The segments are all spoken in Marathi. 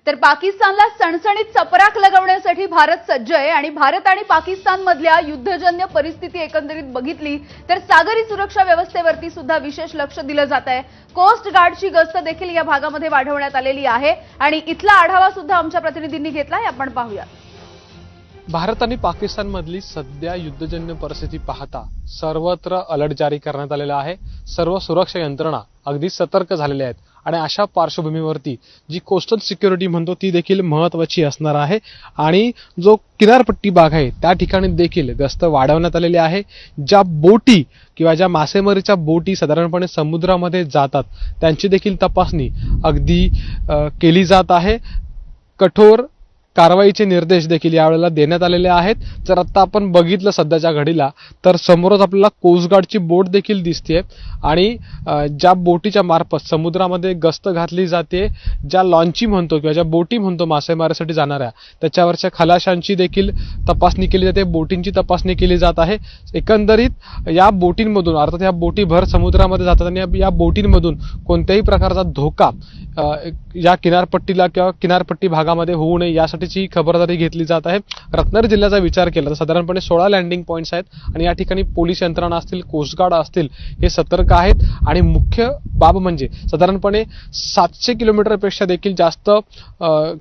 तर पाकिस्तानला सणसणीत चपराक लगवण्यासाठी भारत सज्ज आहे आणि भारत आणि पाकिस्तानमधल्या युद्धजन्य परिस्थिती एकंदरीत बघितली तर सागरी सुरक्षा व्यवस्थेवरती सुद्धा विशेष लक्ष दिलं जात आहे। कोस्ट गार्डची गस्त देखील या भागामध्ये वाढवण्यात आलेली आहे आणि इथला आढावा सुद्धा आमच्या प्रतिनिधींनी घेतलाय, आपण पाहूया। भारत आणि पाकिस्तानमधली सध्या युद्धजन्य परिस्थिती पाहता सर्वत्र अलर्ट जारी करण्यात आलेला आहे। सर्व सुरक्षा यंत्रणा अगदी सतर्क झालेल्या आहेत आणि अशा पार्श्वभूमीवरती जी कोस्टल सिक्युरिटी म्हणतो ती देखील महत्त्वाची असणार आहे आणि जो किनारपट्टी भाग आहे त्या ठिकाणी देखील गस्त वाढवण्यात आलेली आहे। ज्या बोटी किंवा ज्या मासेमारीच्या बोटी साधारणपणे समुद्रामध्ये जातात त्यांची देखील तपासणी अगदी केली जात आहे। कठोर कारवाईचे निर्देश देखील यावेळेला देण्यात आलेले आहेत। जर आता आपण बघितलं सध्याच्या घडीला तर समोरच आपल्याला कोस्ट गार्डची बोट देखील दिसते आणि ज्या बोटीच्या मार्फत समुद्रामध्ये गस्त घातली जाते, ज्या लॉन्ची म्हणतो किंवा ज्या बोटी म्हणतो मासेमारीसाठी जाणाऱ्या त्याच्यावरच्या खलाशांची देखील तपासणी केली जाते, बोटींची तपासणी केली जात आहे। एकंदरीत या बोटींमधून अर्थात या बोटी भर समुद्रामध्ये जातात आणि या बोटींमधून कोणत्याही प्रकारचा धोका या किनारपट्टीला किंवा किनारपट्टी भागामध्ये होऊ नये यासाठीची खबरदारी घेतली जात आहे। रत्नागिरी जिल्ह्याचा विचार केला तर साधारणपणे 16 लँडिंग पॉइंट्स आहेत आणि या ठिकाणी पोलीस यंत्रणा असतील, कोस्ट गार्ड असतील हे सतर्क आहेत आणि मुख्य बाब म्हणजे साधारणपणे 700 किलोमीटरपेक्षा देखील जास्त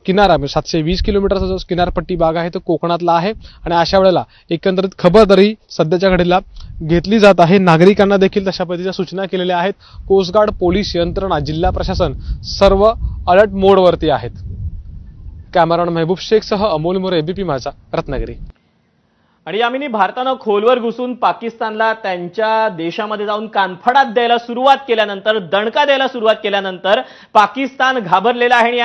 किनारा 720 किलोमीटरचा जो किनारपट्टी भाग आहे तो कोकणातला आहे आणि अशा वेळेला एकंदरीत खबरदारी सध्याच्या घडीला घेतली जात आहे। नागरिकांना देखील तशा पद्धतीच्या सूचना केलेल्या आहेत। कोस्ट गार्ड, पोलीस यंत्रणा, जिल्हा प्रशासन सर्व अलर्ट मोडवरती आहेत। कॅमेरामॅन महबूब शेख सह अमोल मोरे, एबीपी माझा, रत्नागिरी। आणि यामिनी भारतानं खोलवर घुसून पाकिस्तानला त्यांच्या देशामध्ये जाऊन कानफडात द्यायला सुरुवात केल्यानंतर, दणका द्यायला सुरुवात केल्यानंतर पाकिस्तान घाबरलेला आहे।